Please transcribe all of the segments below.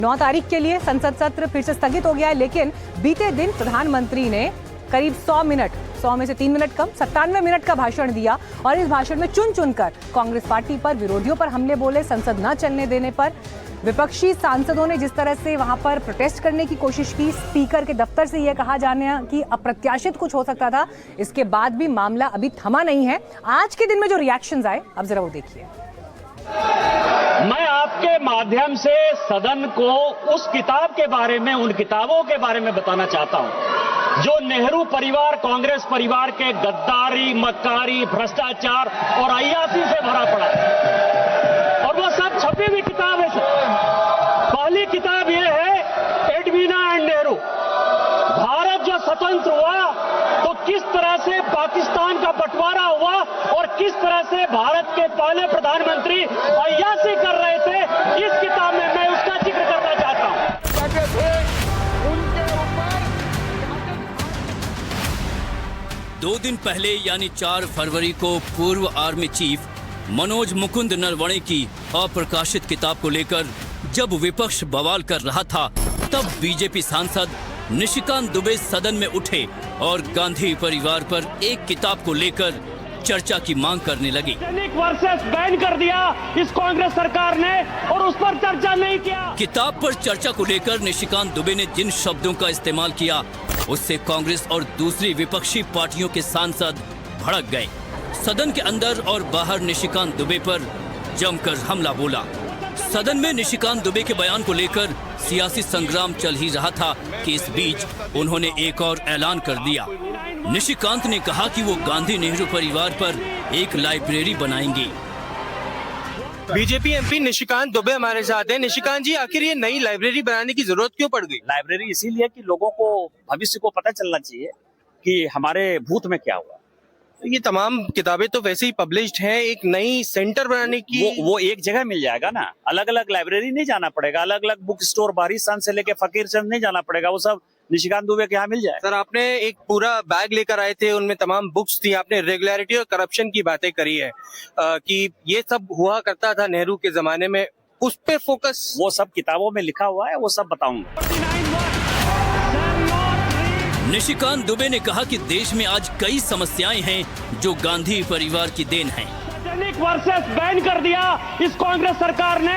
9 तारीख के लिए संसद सत्र फिर से स्थगित हो गया है, लेकिन बीते दिन प्रधानमंत्री ने करीब 100 में से 3 मिनट कम 97 मिनट का भाषण दिया और इस भाषण में चुन चुनकर कांग्रेस पार्टी पर, विरोधियों पर हमले बोले। संसद न चलने देने पर विपक्षी सांसदों ने जिस तरह से वहां पर प्रोटेस्ट करने की कोशिश की, स्पीकर के दफ्तर से यह कहा जाने कि अप्रत्याशित कुछ हो सकता था, इसके बाद भी मामला अभी थमा नहीं है। आज के दिन में जो रिएक्शंस आए, अब जरा वो देखिए। मैं आपके माध्यम से सदन को उस किताब के बारे में, उन किताबों के बारे में बताना चाहता हूं जो नेहरू परिवार, कांग्रेस परिवार के गद्दारी, मक्कारी, भ्रष्टाचार और अय्यासी से भरा पड़ा है। और वो सब छपी हुई किताब है। पहली किताब ये है एडवीना एंड नेहरू। भारत जो स्वतंत्र हुआ तो किस तरह से पाकिस्तान का बंटवारा हुआ और किस तरह से भारत के पहले प्रधानमंत्री अय्यासी कर रहे थे, इस किताब में मैं उसका जिक्र करना चाहता हूं। 2 दिन पहले यानी 4 फरवरी को पूर्व आर्मी चीफ मनोज मुकुंद नरवणे की अप्रकाशित किताब को लेकर जब विपक्ष बवाल कर रहा था, तब बीजेपी सांसद निशिकांत दुबे सदन में उठे और गांधी परिवार पर एक किताब को लेकर चर्चा की मांग करने लगी। वर्सेस बैन कर दिया इस कांग्रेस सरकार ने और उस पर चर्चा नहीं किया। किताब पर चर्चा को लेकर निशिकांत दुबे ने जिन शब्दों का इस्तेमाल किया, उससे कांग्रेस और दूसरी विपक्षी पार्टियों के सांसद भड़क गए। सदन के अंदर और बाहर निशिकांत दुबे पर जमकर हमला बोला। सदन में निशिकांत दुबे के बयान को लेकर सियासी संग्राम चल ही रहा था कि इस बीच उन्होंने एक और ऐलान कर दिया। निशिकांत ने कहा कि वो गांधी नेहरू परिवार पर एक लाइब्रेरी बनाएंगे। बीजेपी एमपी निशिकांत दुबे हमारे साथ हैं। निशिकांत जी, आखिर ये नई लाइब्रेरी बनाने की जरूरत क्यों पड़ गई? लाइब्रेरी इसीलिए कि लोगों को भविष्य को पता चलना चाहिए कि हमारे भूत में क्या हुआ। ये तमाम किताबें तो वैसे ही पब्लिश्ड हैं, एक नई सेंटर बनाने की वो एक जगह मिल जाएगा ना। अलग अलग लाइब्रेरी नहीं जाना पड़ेगा, अलग अलग बुक स्टोर बारिस्तान से लेके फकीर चंद नहीं जाना पड़ेगा, वो सब निशिकांत दुबे के यहाँ मिल जाए। सर, आपने एक पूरा बैग लेकर आए थे, उनमें तमाम बुक्स थी, आपने रेगुलरिटी और करप्शन की बातें करी है कि ये सब हुआ करता था नेहरू के जमाने में, उस पे फोकस। वो सब किताबों में लिखा हुआ है, वो सब बताऊंगा। निशिकांत दुबे ने कहा कि देश में आज कई समस्याएं हैं जो गांधी परिवार की देन हैं। वर्सेस बैन कर दिया इस कांग्रेस सरकार ने।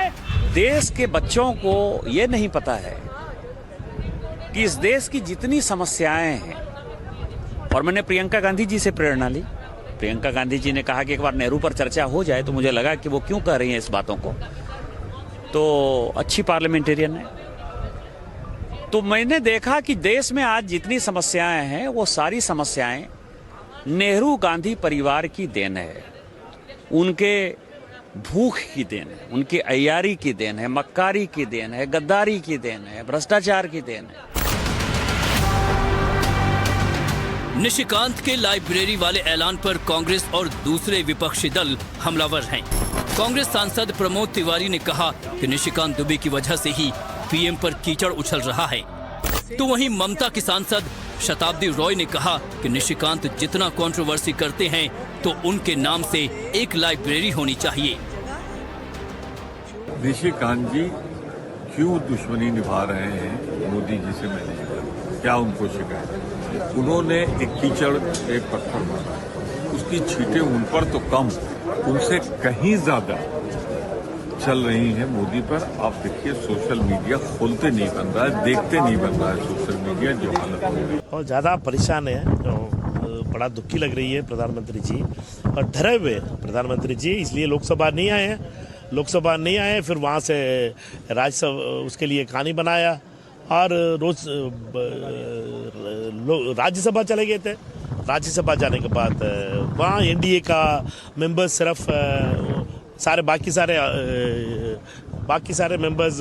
देश के बच्चों को ये नहीं पता है कि इस देश की जितनी समस्याएं हैं, और मैंने प्रियंका गांधी जी से प्रेरणा ली। प्रियंका गांधी जी ने कहा कि एक बार नेहरू पर चर्चा हो जाए, तो मुझे लगा कि वो क्यों कर रही हैं इस बातों को, तो अच्छी पार्लियामेंटेरियन है। तो मैंने देखा कि देश में आज जितनी समस्याएं हैं, वो सारी समस्याएं नेहरू गांधी परिवार की देन है, उनके भूख की देन है, उनकी अय्यारी की देन है, मक्कारी की देन है, गद्दारी की देन है, भ्रष्टाचार की देन है। निशिकांत के लाइब्रेरी वाले ऐलान पर कांग्रेस और दूसरे विपक्षी दल हमलावर हैं। कांग्रेस सांसद प्रमोद तिवारी ने कहा कि निशिकांत दुबे की वजह से ही पीएम पर कीचड़ उछल रहा है। तो वहीं ममता की सांसद शताब्दी रॉय ने कहा कि निशिकांत जितना कंट्रोवर्सी करते हैं, तो उनके नाम से एक लाइब्रेरी होनी चाहिए। निशिकांत जी क्यों दुश्मनी निभा रहे हैं मोदी जी से, मैं नहीं जानता। क्या उनको शिकायत? उन्होंने एक कीचड़ एक पत्थर मारा, उसकी छींटे उन पर तो कम, उनसे कहीं ज्यादा चल रही है मोदी पर। आप देखिए, सोशल मीडिया खोलते नहीं बन रहा है, देखते नहीं बन रहा है सोशल मीडिया, जो हालत है। और ज़्यादा परेशान है, बड़ा दुखी लग रही है प्रधानमंत्री जी, और डरे हुए प्रधानमंत्री जी, इसलिए लोकसभा नहीं आए हैं। फिर वहाँ से राज्यसभा उसके लिए कहानी बनाया और रोज राज्यसभा चले गए थे। राज्यसभा जाने के बाद वहाँ एनडीए का मेंबर्स सिर्फ बाकी सारे मेंबर्स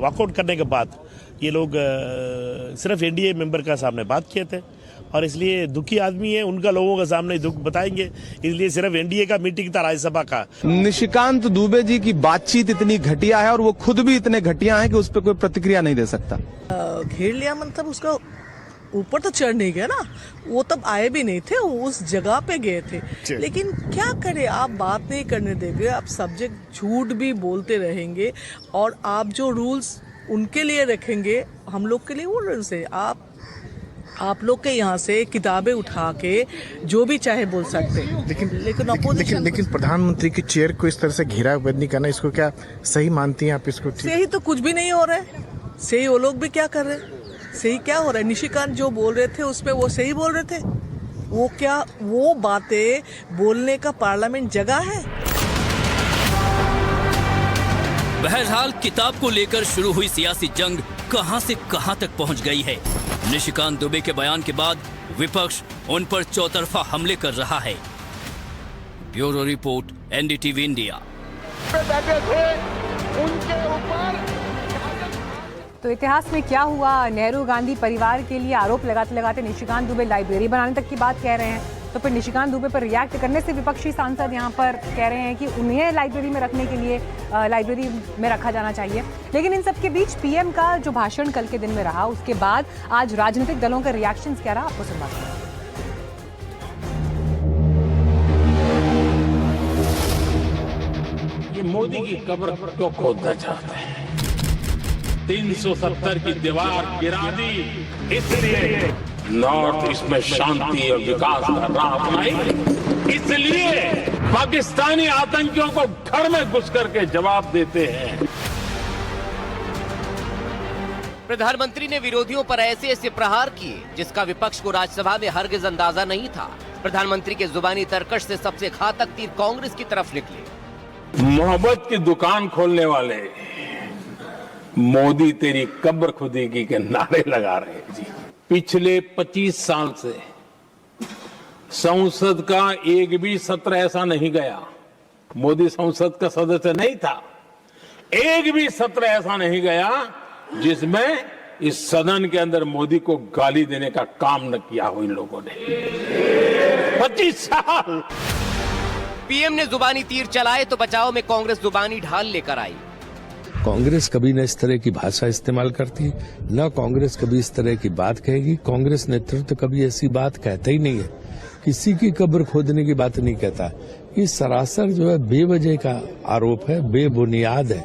वॉकआउट करने के बाद ये लोग सिर्फ एनडीए मेंबर का सामने बात किए थे, और इसलिए दुखी आदमी है, उनका लोगों के सामने दुख बताएंगे, इसलिए सिर्फ एनडीए का मीटिंग था राज्यसभा का। निशिकांत दुबे जी की बातचीत इतनी घटिया है और वो खुद भी इतने घटिया हैं कि उस पर कोई प्रतिक्रिया नहीं दे सकता। घेर लिया मतलब उसका ऊपर तो चढ़ नहीं गया ना, वो तब आए भी नहीं थे, वो उस जगह पे गए थे। लेकिन क्या करे, आप बात नहीं करने देंगे, आप सब्जेक्ट झूठ भी बोलते रहेंगे, और आप जो रूल्स उनके लिए रखेंगे, हम लोग के लिए वो रन से आप लोग के यहाँ से किताबें उठा के जो भी चाहे बोल सकते हैं, लेकिन प्रधानमंत्री की चेयर को इस तरह से घेराबंदी करना, इसको क्या सही मानती हैं आप? इसको सही तो कुछ भी नहीं हो रहा है। सही वो लोग भी क्या कर रहे हैं? सही क्या हो रहा है? निशिकांत जो बोल रहे थे उसपे वो सही बोल रहे थे? वो बातें बोलने का पार्लियामेंट जगह है? बहरहाल किताब को लेकर शुरू हुई सियासी जंग कहां से कहां तक पहुंच गई है। निशिकांत दुबे के बयान के बाद विपक्ष उन पर चौतरफा हमले कर रहा है। Bureau report, NDTV India. तो इतिहास में क्या हुआ? नेहरू गांधी परिवार के लिए आरोप लगाते लगाते निशिकांत दुबे लाइब्रेरी बनाने तक की बात कह रहे हैं। तो फिर निशिकांत दुबे पर रिएक्ट करने से विपक्षी सांसद यहाँ पर कह रहे हैं कि उन्हें लाइब्रेरी में रखने के लिए लाइब्रेरी में रखा जाना चाहिए। लेकिन इन सब के बीच पीएम का जो भाषण कल के दिन में रहा, उसके बाद आज राजनीतिक दलों का रिएक्शन क्या रहा, आपको सुनवाते हैं। ये मोदी की कब्र क्यों खोदना चाहते हैं? 370 की दीवार गिरा दी इसलिए, नॉर्थ ईस्ट में शांति और विकास का राह अपनाई इसलिए, पाकिस्तानी आतंकियों को घर में घुस करके जवाब देते हैं। प्रधानमंत्री ने विरोधियों पर ऐसे ऐसे प्रहार किए जिसका विपक्ष को राज्यसभा में हरगिज अंदाजा नहीं था। प्रधानमंत्री के जुबानी तरकश से सबसे घातक तीर कांग्रेस की तरफ निकले। मोहब्बत की दुकान खोलने वाले मोदी तेरी कब्र खुदेगी के नारे लगा रहे हैं जी। पिछले 25 साल से संसद का एक भी सत्र ऐसा नहीं गया, मोदी संसद का सदस्य नहीं था, एक भी सत्र ऐसा नहीं गया जिसमें इस सदन के अंदर मोदी को गाली देने का काम न किया हो इन लोगों ने। 25 साल। पीएम ने जुबानी तीर चलाए तो बचाव में कांग्रेस जुबानी ढाल लेकर आई। कांग्रेस कभी न इस तरह की भाषा इस्तेमाल करती, न कांग्रेस कभी इस तरह की बात कहेगी। कांग्रेस नेतृत्व कभी ऐसी बात कहता ही नहीं है, किसी की कब्र खोदने की बात नहीं कहता। ये सरासर जो है बेवजह का आरोप है, बेबुनियाद है।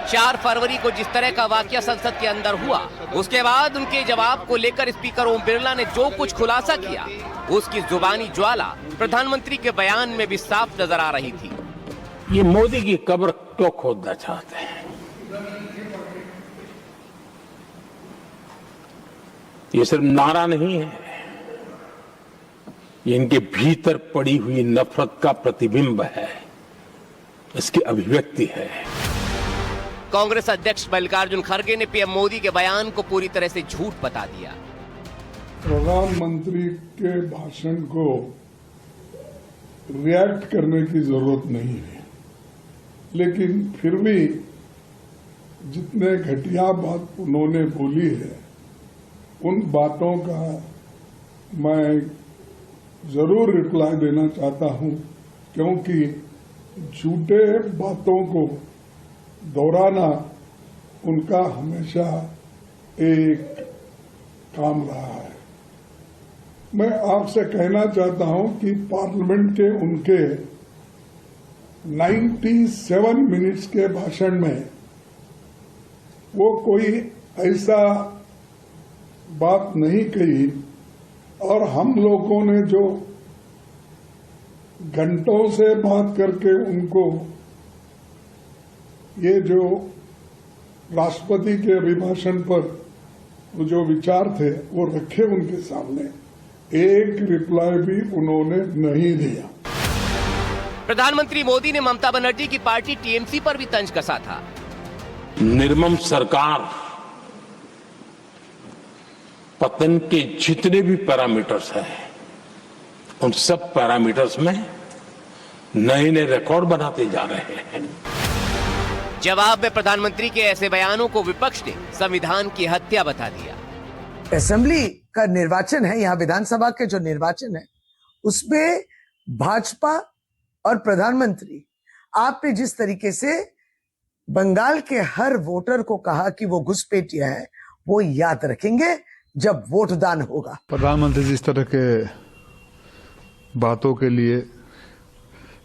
4 फरवरी को जिस तरह का वाकया संसद के अंदर हुआ, उसके बाद उनके जवाब को लेकर स्पीकर ओम बिरला ने जो कुछ खुलासा किया, उसकी जुबानी ज्वाला प्रधानमंत्री के बयान में भी साफ नजर आ रही थी। ये मोदी की कब्र क्यों खोदना चाहते हैं? ये सिर्फ नारा नहीं है, ये इनके भीतर पड़ी हुई नफरत का प्रतिबिंब है, इसकी अभिव्यक्ति है। कांग्रेस अध्यक्ष मल्लिकार्जुन खड़गे ने पीएम मोदी के बयान को पूरी तरह से झूठ बता दिया। प्रधानमंत्री के भाषण को रिएक्ट करने की जरूरत नहीं है, लेकिन फिर भी जितने घटिया बात उन्होंने बोली है, उन बातों का मैं जरूर रिप्लाई देना चाहता हूं, क्योंकि झूठे बातों को दोहराना उनका हमेशा एक काम रहा है। मैं आपसे कहना चाहता हूं कि पार्लियामेंट के उनके 97 मिनट्स के भाषण में वो कोई ऐसा बात नहीं कही, और हम लोगों ने जो घंटों से बात करके उनको ये जो राष्ट्रपति के अभिभाषण पर जो विचार थे वो रखे उनके सामने, एक रिप्लाई भी उन्होंने नहीं दिया। प्रधानमंत्री मोदी ने ममता बनर्जी की पार्टी टीएमसी पर भी तंज कसा था। निर्मम सरकार पतन के जितने भी पैरामीटर्स हैं, उन सब पैरामीटर्स में नए नए रिकॉर्ड बनाते जा रहे हैं। जवाब में प्रधानमंत्री के ऐसे बयानों को विपक्ष ने संविधान की हत्या बता दिया। असेंबली का निर्वाचन है, यहाँ विधानसभा के जो निर्वाचन है उसमें भाजपा और प्रधानमंत्री, आपने जिस तरीके से बंगाल के हर वोटर को कहा कि वो घुसपैठिया है, वो याद रखेंगे जब वोट दान होगा। प्रधानमंत्री जिस तरह के बातों के लिए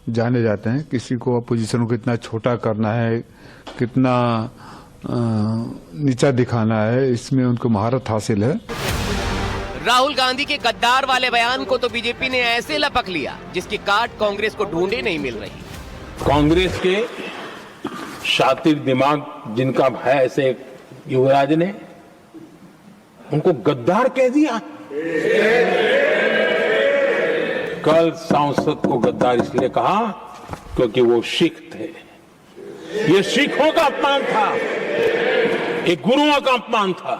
जाने जाते हैं, किसी को अपोजिशन को कितना छोटा करना है, कितना नीचा दिखाना है, इसमें उनको महारत हासिल है। राहुल गांधी के गद्दार वाले बयान को तो बीजेपी ने ऐसे लपक लिया जिसकी काट कांग्रेस को ढूंढे नहीं मिल रही। कांग्रेस के शातिर दिमाग जिनका है ऐसे युवराज ने उनको गद्दार कह दिया। कल सांसद को गद्दार इसलिए कहा क्योंकि वो सिख थे। ये सिखों का अपमान था, एक गुरुओं का अपमान था।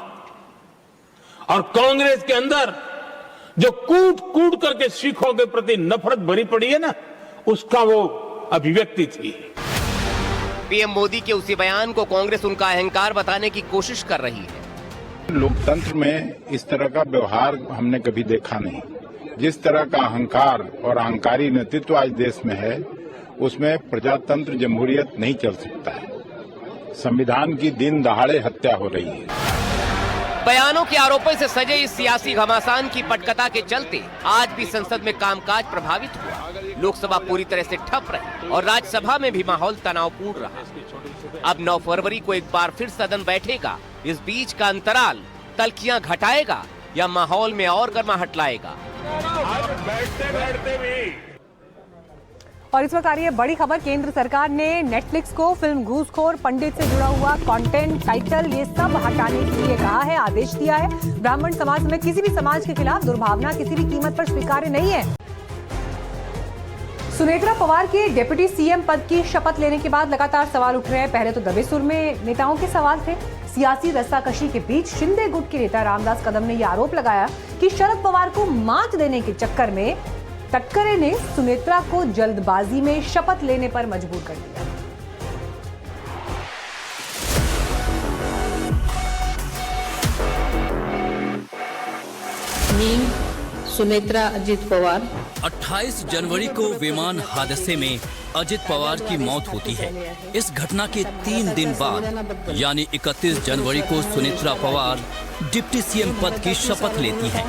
और कांग्रेस के अंदर जो कूट कूट करके सिखों के प्रति नफरत भरी पड़ी है ना, उसका वो अभिव्यक्ति थी। पीएम मोदी के उसी बयान को कांग्रेस उनका अहंकार बताने की कोशिश कर रही है। लोकतंत्र में इस तरह का व्यवहार हमने कभी देखा नहीं। जिस तरह का अहंकार और अहंकारी नेतृत्व आज देश में है, उसमें प्रजातंत्र जमहूरियत नहीं चल सकता है। संविधान की दिन दहाड़े हत्या हो रही है। बयानों के आरोपों से सजे इस सियासी घमासान की पटकथा के चलते आज भी संसद में कामकाज प्रभावित हुआ। लोकसभा पूरी तरह से ठप रही और राज्यसभा में भी माहौल तनावपूर्ण रहा। अब 9 फरवरी को एक बार फिर सदन बैठेगा। इस बीच का अंतराल तल्खियां घटाएगा या माहौल में और गर्माहट लाएगा। और इस वक्त आ रही है बड़ी खबर। केंद्र सरकार ने नेटफ्लिक्स को फिल्म घूसखोर पंडित से जुड़ा हुआ कंटेंट, टाइटल, ये सब हटाने के लिए कहा है, आदेश दिया है। ब्राह्मण समाज में किसी भी समाज के खिलाफ दुर्भावना किसी भी कीमत पर स्वीकार्य नहीं है। सुनेत्रा पवार के डिप्टी सीएम पद की शपथ लेने के बाद लगातार सवाल उठ रहे हैं। पहले तो दबे सुर में नेताओं के सवाल थे। सियासी रस्साकशी के बीच शिंदे गुट के नेता रामदास कदम ने यह आरोप लगाया कि शरद पवार को मात देने के चक्कर में तटकरे ने सुनेत्रा को जल्दबाजी में शपथ लेने पर मजबूर कर दिया। सुनेत्रा अजित पवार। 28 जनवरी को विमान हादसे में अजित पवार की मौत होती है। इस घटना के 3 दिन बाद यानी 31 जनवरी को सुनेत्रा पवार डिप्टी सीएम पद की शपथ लेती हैं।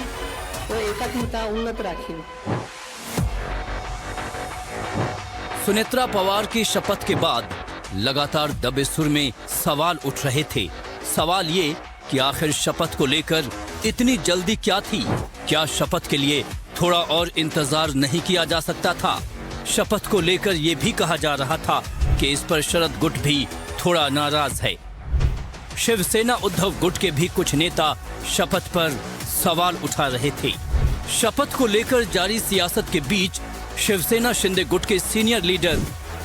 सुनेत्रा पवार की शपथ के बाद लगातार दबे सुर में सवाल उठ रहे थे। सवाल ये कि आखिर शपथ को लेकर इतनी जल्दी क्या थी? क्या शपथ के लिए थोड़ा और इंतजार नहीं किया जा सकता था? शपथ को लेकर ये भी कहा जा रहा था कि इस पर शरद गुट भी थोड़ा नाराज है। शिवसेना उद्धव गुट के भी कुछ नेता शपथ पर सवाल उठा रहे थे। शपथ को लेकर जारी सियासत के बीच शिवसेना शिंदे गुट के सीनियर लीडर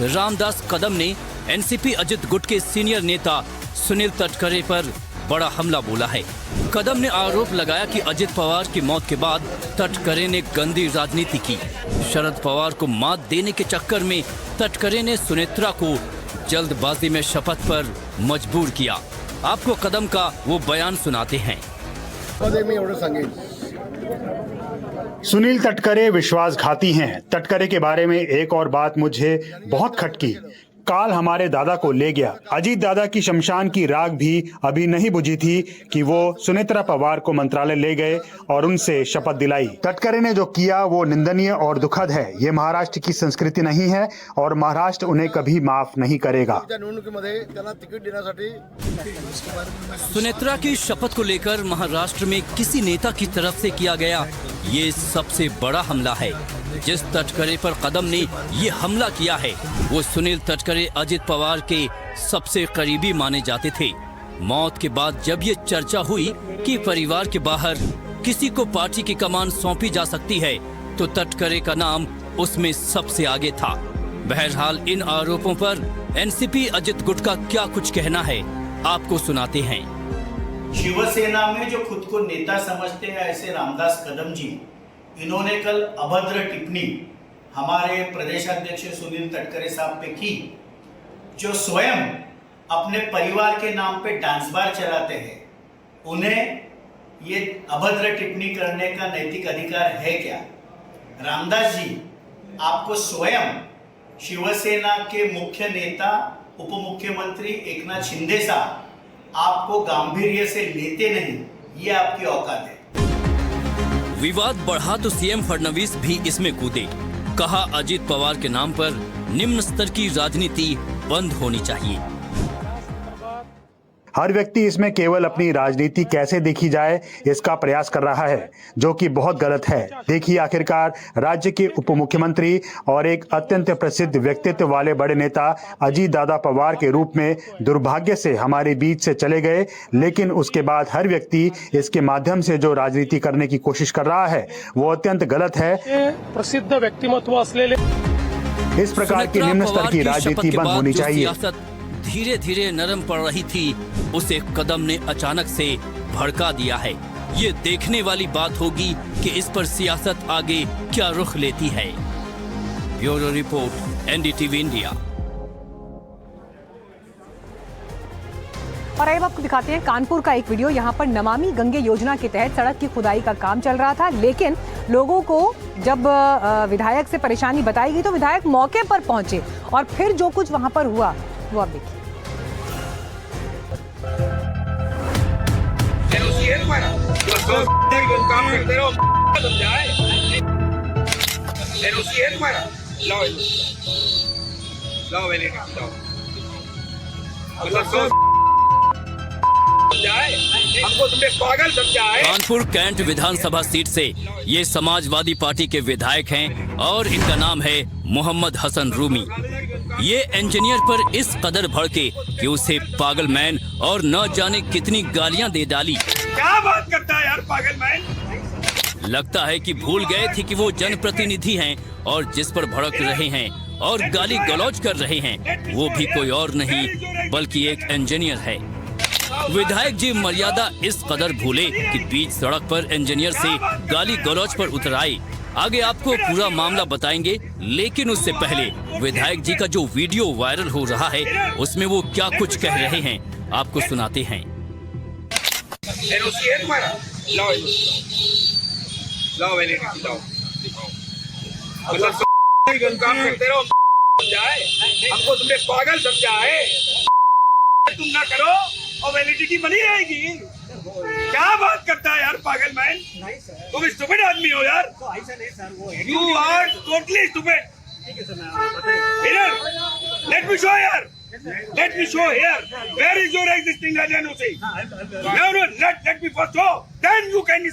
रामदास कदम ने एनसीपी अजित गुट के सीनियर नेता सुनील तटकरे पर बड़ा हमला बोला है। कदम ने आरोप लगाया कि अजित पवार की मौत के बाद तटकरे ने गंदी राजनीति की। शरद पवार को मात देने के चक्कर में तटकरे ने सुनेत्रा को जल्दबाजी में शपथ पर मजबूर किया। आपको कदम का वो बयान सुनाते हैं। सुनील तटकरे विश्वासघाती हैं। तटकरे के बारे में एक और बात मुझे बहुत खटकी। काल हमारे दादा को ले गया। अजीत दादा की शमशान की राख भी अभी नहीं बुझी थी कि वो सुनेत्रा पवार को मंत्रालय ले गए और उनसे शपथ दिलाई। तटकरे ने जो किया वो निंदनीय और दुखद है। ये महाराष्ट्र की संस्कृति नहीं है और महाराष्ट्र उन्हें कभी माफ नहीं करेगा। सुनेत्रा की शपथ को लेकर महाराष्ट्र में किसी नेता की तरफ से किया गया ये सबसे बड़ा हमला है। जिस तटकरे पर कदम ने ये हमला किया है वो सुनील तटकरे अजित पवार के सबसे करीबी माने जाते थे। मौत के बाद जब ये चर्चा हुई कि परिवार के बाहर किसी को पार्टी की कमान सौंपी जा सकती है तो तटकरे का नाम उसमें सबसे आगे था। बहरहाल इन आरोपों पर एनसीपी अजित गुट का क्या कुछ कहना है आपको सुनाते हैं। शिवसेना में जो खुद को नेता समझते हैं ऐसे रामदास कदम जी, इन्होंने कल अभद्र टिप्पणी हमारे प्रदेशाध्यक्ष सुनील तटकरे साहब पे की, जो स्वयं अपने परिवार के नाम पे डांस बार चलाते हैं। उन्हें ये अभद्र टिप्पणी करने का नैतिक अधिकार है क्या? रामदास जी, आपको स्वयं शिवसेना के मुख्य नेता उप मुख्यमंत्री एकनाथ शिंदे साहब आपको गांभीर्य से लेते नहीं, ये आपकी औकात है। विवाद बढ़ा तो सीएम फडणवीस भी इसमें कूदे। कहा अजित पवार के नाम पर निम्न स्तर की राजनीति बंद होनी चाहिए। हर व्यक्ति इसमें केवल अपनी राजनीति कैसे देखी जाए इसका प्रयास कर रहा है, जो कि बहुत गलत है। देखिए, आखिरकार राज्य के उप मुख्यमंत्री और एक अत्यंत प्रसिद्ध व्यक्तित्व वाले बड़े नेता अजीत दादा पवार के रूप में दुर्भाग्य से हमारे बीच से चले गए, लेकिन उसके बाद हर व्यक्ति इसके माध्यम से जो राजनीति करने की कोशिश कर रहा है वो अत्यंत गलत है। प्रसिद्ध व्यक्तिमत्व असलेले इस प्रकार की निम्न स्तर की राजनीति बंद होनी चाहिए। धीरे धीरे नरम पड़ रही थी, उसे कदम ने अचानक से भड़का दिया है। ये देखने वाली बात होगी कि इस पर सियासत आगे क्या रुख लेती है। Bureau report, NDTV India. और अब आपको दिखाते हैं कानपुर का एक वीडियो। यहाँ पर नमामि गंगे योजना के तहत सड़क की खुदाई का काम चल रहा था, लेकिन लोगों को जब विधायक से परेशानी बताई गई तो विधायक मौके पर पहुंचे और फिर जो कुछ वहां पर हुआ वो आप देखिए। हमको तुमने पागल समझा है। कानपुर कैंट विधानसभा सीट से ये समाजवादी पार्टी के विधायक हैं और इनका नाम है मोहम्मद हसन रूमी। ये इंजीनियर पर इस कदर भड़के कि उसे पागल मैन और न जाने कितनी गालियां दे डाली। क्या बात करता है यार पागल मैन। लगता है कि भूल गए थे कि वो जनप्रतिनिधि हैं और जिस पर भड़क रहे हैं और गाली गलौज कर रहे हैं वो भी कोई और नहीं बल्कि एक इंजीनियर है। विधायक जी मर्यादा इस कदर भूले कि बीच सड़क पर इंजीनियर से गाली गलौज पर उतर आए। आगे आपको पूरा मामला बताएंगे, लेकिन उससे पहले विधायक जी का जो वीडियो वायरल हो रहा है उसमें वो क्या कुछ कह रहे हैं आपको सुनाते हैं। हमको तुमने पागल समझा है। तुम ना करो और वैलिडिटी बनी रहेगी। क्या बात करता है यार पागल मैन। तुम स्टूपिड आदमी हो यार। You are totally stupid. Let me show यार। Let me show here. Where is your existing LNOC? No, let me first show. Then you can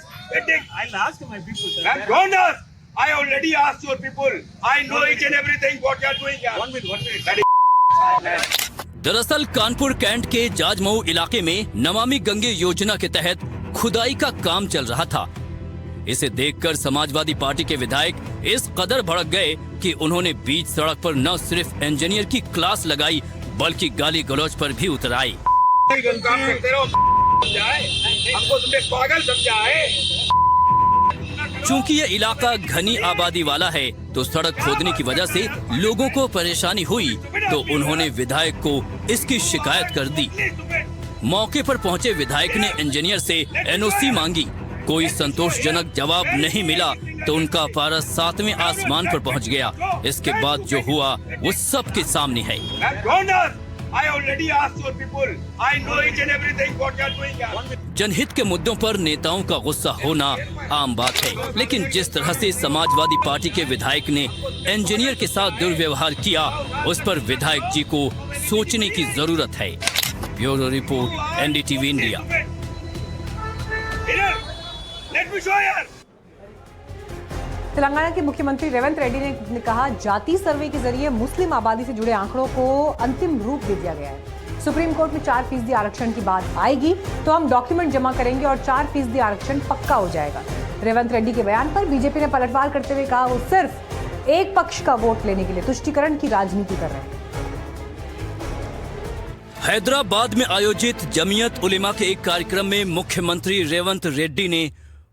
take. I'll ask my people. Don't ask. I already asked your people. I know each and everything what you are doing here. 1 minute. दरअसल Kanpur cantt के जाजमऊ इलाके में नमामि गंगे योजना के तहत खुदाई का काम चल रहा था। इसे देखकर समाजवादी पार्टी के विधायक इस कदर भड़क गए कि उन्होंने बीच सड़क पर न सिर्फ इंजीनियर की क्लास लगाई बल्कि गाली गलौज पर भी उतर आई। हमको तुमने पागल समझा है। चूंकि ये इलाका घनी आबादी वाला है तो सड़क खोदने की वजह से लोगों को परेशानी हुई तो उन्होंने विधायक को इसकी शिकायत कर दी। मौके पर पहुंचे विधायक ने इंजीनियर से एनओसी मांगी। कोई संतोषजनक जवाब नहीं मिला तो उनका पारा 7वें आसमान पर पहुंच गया। इसके बाद जो हुआ वो सबके सामने है। जनहित के मुद्दों पर नेताओं का गुस्सा होना आम बात है, लेकिन जिस तरह से समाजवादी पार्टी के विधायक ने इंजीनियर के साथ दुर्व्यवहार किया उस पर विधायक जी को सोचने की जरूरत है। Bureau report, NDTV India. Telangana के मुख्यमंत्री रेवंत रेड्डी ने कहा, जाति सर्वे के जरिए मुस्लिम आबादी से जुड़े आंकड़ों को अंतिम रूप दे दिया गया है। सुप्रीम कोर्ट में 4% आरक्षण की बात आएगी तो हम डॉक्यूमेंट जमा करेंगे और 4% आरक्षण पक्का हो जाएगा। रेवंत रेड्डी के बयान पर बीजेपी ने पलटवार करते हुए कहा वो सिर्फ एक पक्ष का वोट लेने के लिए तुष्टीकरण की राजनीति कर रहे हैं। हैदराबाद में आयोजित जमीयत उलेमा के एक कार्यक्रम में मुख्यमंत्री रेवंत रेड्डी ने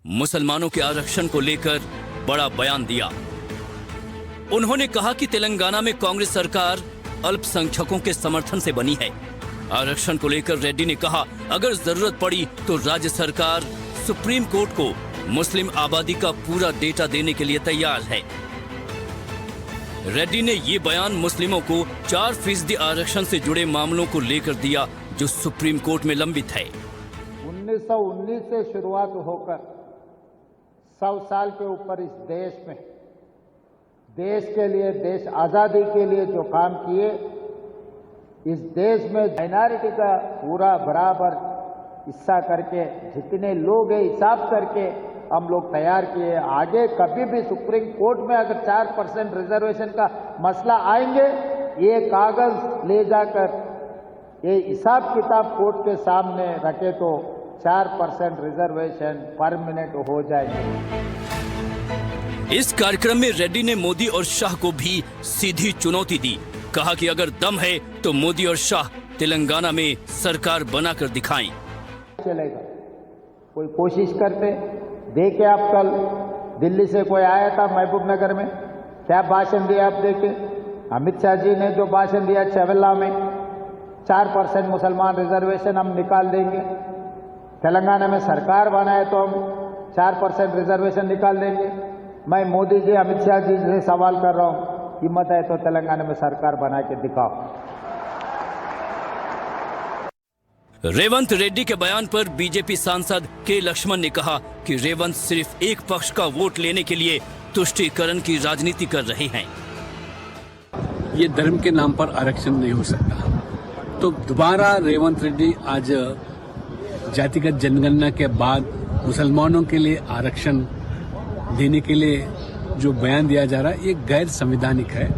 मुसलमानों के आरक्षण को लेकर बड़ा बयान दिया। उन्होंने कहा कि तेलंगाना में कांग्रेस सरकार अल्पसंख्यकों के समर्थन से बनी है। आरक्षण को लेकर रेड्डी ने कहा, अगर जरूरत पड़ी तो राज्य सरकार सुप्रीम कोर्ट को मुस्लिम आबादी का पूरा डेटा देने के लिए तैयार है। रेड्डी ने ये बयान मुस्लिमों को 4% आरक्षण से जुड़े मामलों को लेकर दिया जो सुप्रीम कोर्ट में लंबित है। 1919 से शुरुआत होकर 100 साल के ऊपर इस देश में देश के लिए, देश आजादी के लिए जो काम किए, इस देश में माइनॉरिटी का पूरा बराबर हिस्सा करके जितने लोग हैं हिसाब करके हम लोग तैयार किए। आगे कभी भी सुप्रीम कोर्ट में अगर 4% रिजर्वेशन का मसला आएंगे, ये कागज ले जाकर ये हिसाब किताब कोर्ट के सामने रखे तो 4% रिजर्वेशन परमानेंट हो जाएगी। इस कार्यक्रम में रेड्डी ने मोदी और शाह को भी सीधी चुनौती दी। कहा कि अगर दम है तो मोदी और शाह तेलंगाना में सरकार बनाकर दिखाएं। चलेगा, कोई कोशिश करते। देखे आप कल दिल्ली से कोई आया था महबूब नगर में, क्या भाषण दिया आप देखे। अमित शाह जी ने जो भाषण दिया चवेला में, 4% मुसलमान रिजर्वेशन हम निकाल देंगे, तेलंगाना में सरकार बनाए तो हम 4% रिजर्वेशन निकाल देंगे। मैं मोदी जी अमित शाह जी से सवाल कर रहा हूं, हिम्मत है तो तेलंगाना में सरकार बना के दिखाओ। रेवंत रेड्डी के बयान पर बीजेपी सांसद के लक्ष्मण ने कहा कि रेवंत सिर्फ एक पक्ष का वोट लेने के लिए तुष्टीकरण की राजनीति कर रहे हैं। ये धर्म के नाम पर आरक्षण नहीं हो सकता। तो दोबारा रेवंत रेड्डी आज जातिगत जनगणना के बाद मुसलमानों के लिए आरक्षण देने के लिए जो बयान दिया जा रहा है, ये गैर संवैधानिक है।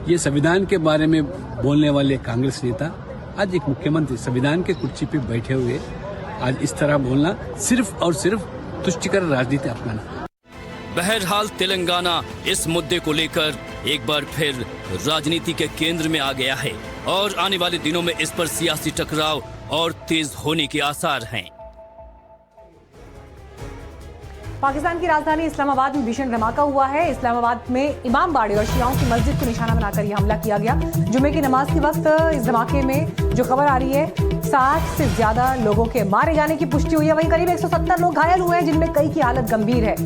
ये संविधान के बारे में बोलने वाले कांग्रेस नेता, आज एक मुख्यमंत्री संविधान के कुर्सी पे बैठे हुए आज इस तरह बोलना, सिर्फ और सिर्फ तुष्टीकरण राजनीति अपनाना। बहरहाल तेलंगाना इस मुद्दे को लेकर एक बार फिर राजनीति के केंद्र में आ गया है और आने वाले दिनों में इस पर सियासी टकराव और तेज होने के आसार हैं। पाकिस्तान की राजधानी इस्लामाबाद में भीषण धमाका हुआ है। इस्लामाबाद में इमाम बाड़े और शियाओं की मस्जिद को निशाना बनाकर यह हमला किया गया। जुमे की नमाज के वक्त इस धमाके में जो खबर आ रही है, 60 से ज्यादा लोगों के मारे जाने की पुष्टि हुई है। वहीं करीब 170 लोग घायल हुए हैं, जिनमें कई की हालत गंभीर है।